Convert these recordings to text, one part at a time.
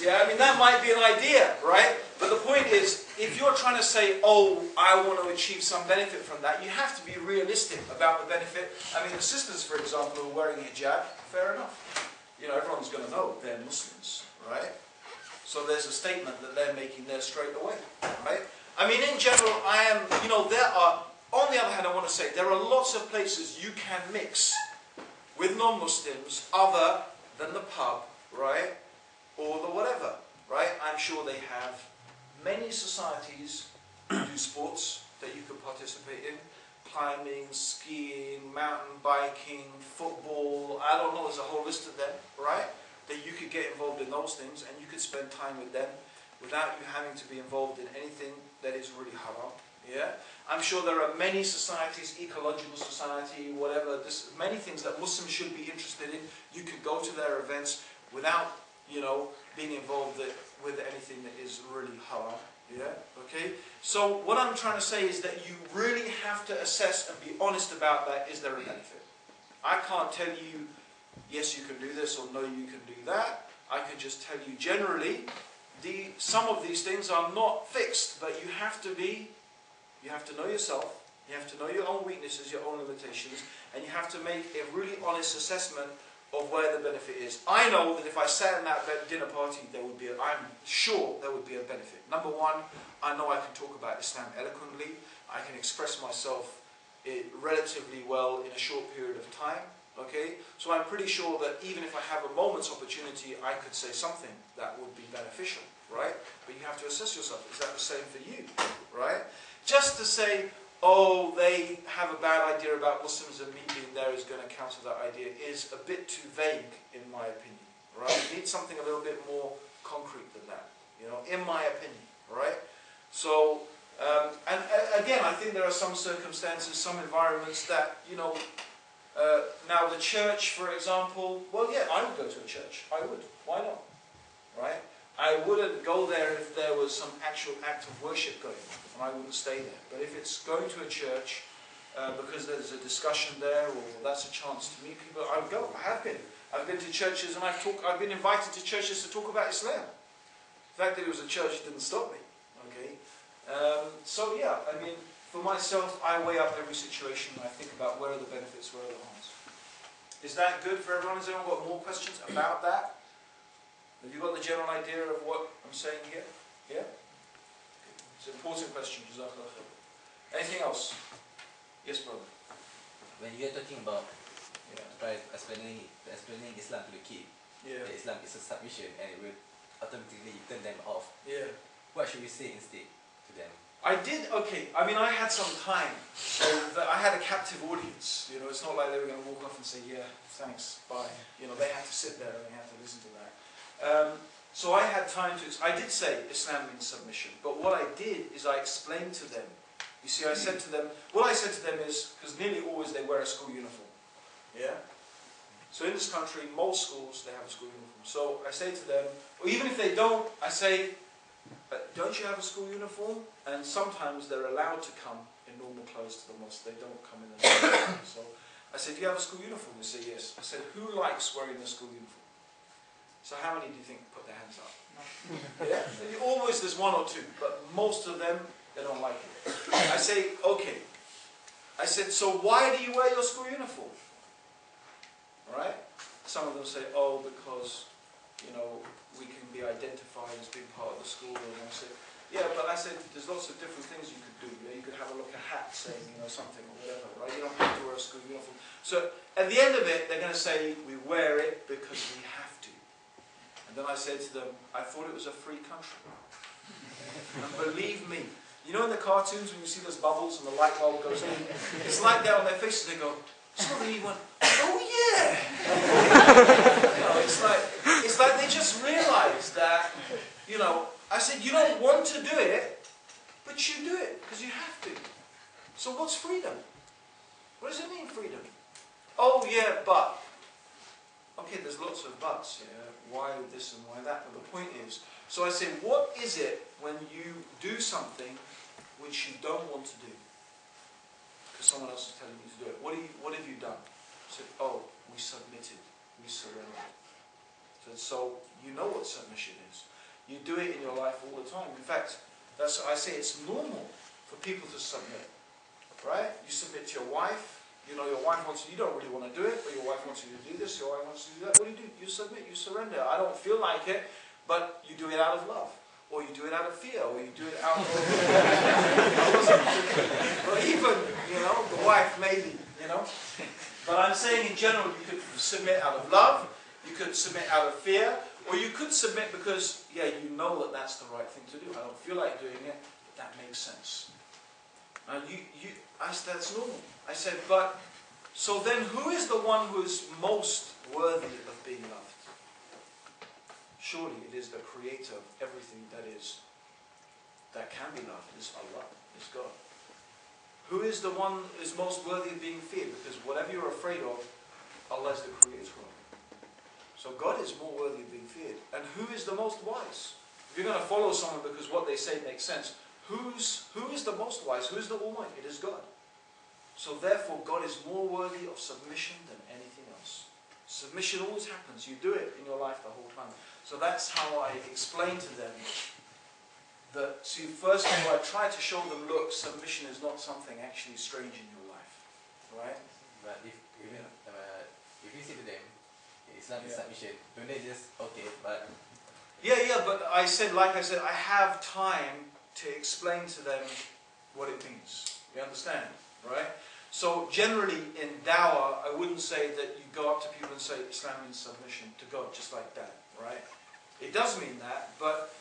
Muslims, yeah? I mean, that might be an idea, right? But the point is, if you're trying to say, oh, I want to achieve some benefit from that, you have to be realistic about the benefit. I mean, the sisters, for example, who are wearing hijab, fair enough. You know, everyone's going to know they're Muslims, right? So there's a statement that they're making there straight away, right? I mean, in general, you know, there are, on the other hand, I want to say, there are lots of places you can mix with non-Muslims other than the pub, right? Or the whatever, right? I'm sure they have many societies who do sports that you could participate in. Climbing, skiing, mountain biking, football, I don't know, there's a whole list of them, right? That you could get involved in those things and you could spend time with them without you having to be involved in anything that is really haram, yeah? I'm sure there are many societies, ecological society, whatever, many things that Muslims should be interested in. You could go to their events without, you know, being involved with anything that is really haram. Yeah, okay? So what I'm trying to say is that you really have to assess and be honest about that. Is there a benefit? I can't tell you, yes, you can do this, or no, you can do that. I can just tell you generally, some of these things are not fixed, but you have to know yourself, you have to know your own weaknesses, your own limitations, and you have to make a really honest assessment of where the benefit is. I know that if I sat in that dinner party, I'm sure there would be a benefit. Number one, I know I can talk about Islam eloquently. I can express myself relatively well in a short period of time. Okay? So I'm pretty sure that even if I have a moment's opportunity, I could say something that would be beneficial, right? But you have to assess yourself. Is that the same for you, right? Just to say, oh, they have a bad idea about Muslims and me being there is going to counter that idea is a bit too vague, in my opinion, right? You need something a little bit more concrete than that, you know, in my opinion, right? So, and again, I think there are some circumstances, some environments that, you know, now the church, for example, well, yeah, I would go to a church. I would. Why not? Right? I wouldn't go there if there was some actual act of worship going on, and I wouldn't stay there. But if it's going to a church because there's a discussion there, or that's a chance to meet people, I would go. I have been. I've been to churches, and I've been invited to churches to talk about Islam. The fact that it was a church didn't stop me. Okay. So yeah, I mean, for myself, I weigh up every situation, and I think about where are the benefits, where are the harms. Is that good for everyone? Has anyone got more questions about that? Have you got the general idea of what I'm saying here? Yeah? It's an important question. Jazakallah khair. Anything else? Yes, brother. When you're talking about explaining Islam to the kid, that Islam is a submission and it will automatically turn them off. Yeah. What should we say instead to them? I mean, I had some time, so that I had a captive audience. You know, it's not like they were going to walk off and say, yeah, thanks, bye. You know, they had to sit there and they had to listen to that. So I had time to, I did say Islam means submission, but what I did is I explained to them. You see, I said to them, what I said to them is, because nearly always they wear a school uniform. Yeah? So in this country, most schools, they have a school uniform. So I say to them, or even if they don't, I say, don't you have a school uniform? And sometimes they're allowed to come in normal clothes to the mosque. They don't come in the uniform. So I said, do you have a school uniform? They say, yes. I said, who likes wearing a school uniform? So how many do you think put their hands up? Yeah? Always there's one or two, but most of them, they don't like it. I say, okay. I said, so why do you wear your school uniform? Alright? Some of them say, oh, because, you know, we can be identified as being part of the school. And I said, yeah, but I said, there's lots of different things you could do. You know, you could have a hat saying, you know, something or whatever, right? You don't have to wear a school uniform. So at the end of it, they're going to say, we wear it because we have to. And then I said to them, I thought it was a free country. And believe me, you know in the cartoons when you see those bubbles and the light bulb goes in? It's like that on their faces. They go, suddenly you went, oh yeah! You know, it's like they just realised that, you know, I said, you don't want to do it, but you do it because you have to. So what's freedom? What does it mean, freedom? Oh yeah, but. Okay, there's lots of buts, yeah. Why this and why that, but the point is, so I say, what is it when you do something which you don't want to do? Because someone else is telling you to do it. What have you done? I said, oh, we submitted, we surrendered. So you know what submission is. You do it in your life all the time. In fact, that's I say it's normal for people to submit, right? You submit to your wife. You know, your wife wants you don't really want to do it, but your wife wants you to do this, your wife wants you to do that. What do? You submit, you surrender. I don't feel like it, but you do it out of love. Or you do it out of fear, or you do it out of... or even, you know, the wife maybe, you know. But I'm saying in general, you could submit out of love, you could submit out of fear, or you could submit because, yeah, you know that that's the right thing to do. I don't feel like doing it, but that makes sense. And that's normal. I said, but, so then who is the one who is most worthy of being loved? Surely it is the creator of everything that can be loved. Is Allah, is God. Who is the one who is most worthy of being feared? Because whatever you're afraid of, Allah is the creator of it. So God is more worthy of being feared. And who is the most wise? If you're going to follow someone because what they say makes sense, who is the most wise? Who is the Almighty? It is God. So therefore, God is more worthy of submission than anything else. Submission always happens. You do it in your life the whole time. So that's how I explain to them that, see, first of all, I try to show them, look, submission is not something actually strange in your life. Right? But if you say to them, Islam is submission, don't they just, okay, but... Yeah, but I said, like I said, I have time to explain to them what it means. You understand? Right? So generally in dawah, I wouldn't say that you go up to people and say Islam means submission to God, just like that, right? It does mean that, but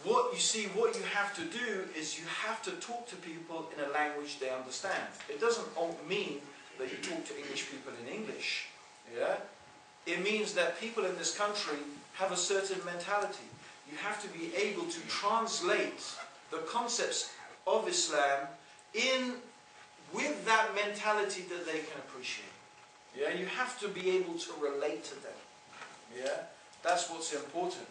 what you have to do is you have to talk to people in a language they understand. It doesn't mean that you talk to English people in English, yeah? It means that people in this country have a certain mentality. You have to be able to translate the concepts of Islam with that mentality that they can appreciate. Yeah, you have to be able to relate to them. Yeah, that's what's important.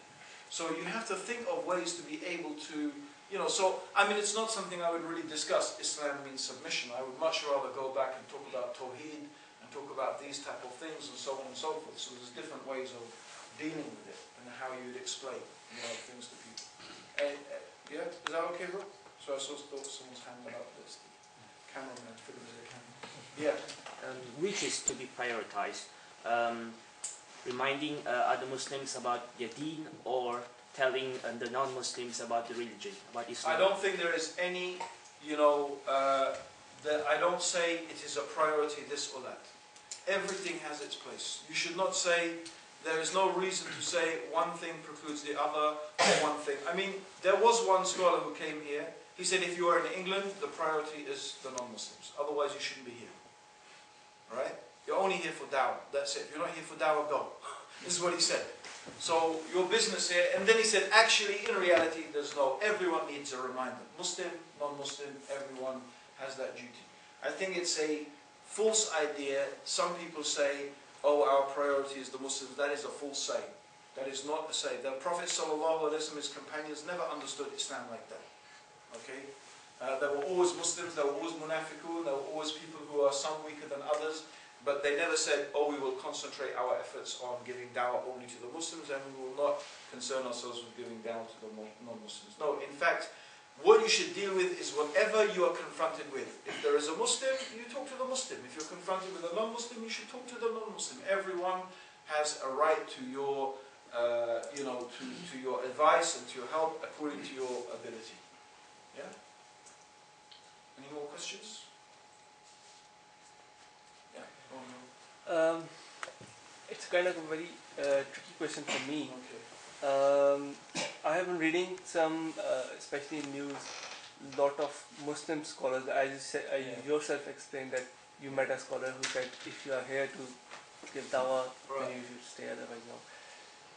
So you have to think of ways to be able to, you know, so, I mean, it's not something I would really discuss, Islam means submission. I would much rather go back and talk about Tawheed and talk about these type of things and so on and so forth. So there's different ways of dealing with it and how you would explain, you know, things to people. Yeah, is that okay, bro? So I thought someone's hand went up this. Cameraman, yeah. Which is to be prioritized? Reminding other Muslims about their deen, or telling the non-Muslims about the religion, about Islam? I don't think there is any, you know, I don't say it is a priority this or that. Everything has its place. You should not say there is no reason to say one thing precludes the other, or one thing. I mean, there was one scholar who came here. He said if you are in England, the priority is the non-Muslims. Otherwise you shouldn't be here. Right? You're only here for dawah. That's it. If you're not here for dawah, go. This is what he said. So your business here. And then he said, actually, in reality, there's no. Everyone needs a reminder. Muslim, non-Muslim, everyone has that duty. I think it's a false idea. Some people say, oh, our priority is the Muslims. That is a false saying. That is not the say. The Prophet ﷺ, his companions, never understood Islam like that. Okay? There were always Muslims, there were always munafiqun, there were always people who are some weaker than others, but they never said, oh, we will concentrate our efforts on giving dawah only to the Muslims and we will not concern ourselves with giving dawah to the non-Muslims. No, in fact, what you should deal with is whatever you are confronted with. If there is a Muslim, you talk to the Muslim. If you're confronted with a non-Muslim, you should talk to the non-Muslim. Everyone has a right to your, you know, to your advice and to your help according to your ability. Yeah? Any more questions? Yeah. Oh, no. It's kind of a very tricky question for me. Okay. I have been reading some, especially in news, lot of Muslim scholars. As you said, you yourself explained that you met a scholar who said, if you are here to give dawah, then you should stay, otherwise no.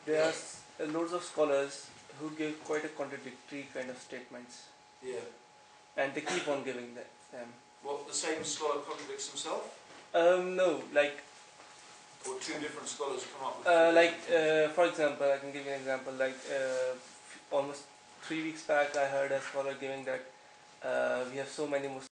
There are loads of scholars who give quite a contradictory kind of statements. Yeah. And they keep on giving them. Well, the same scholar contradicts himself? No, like... Or two different scholars come up with... for example, I can give you an example. Like, almost 3 weeks back, I heard a scholar giving that we have so many Muslims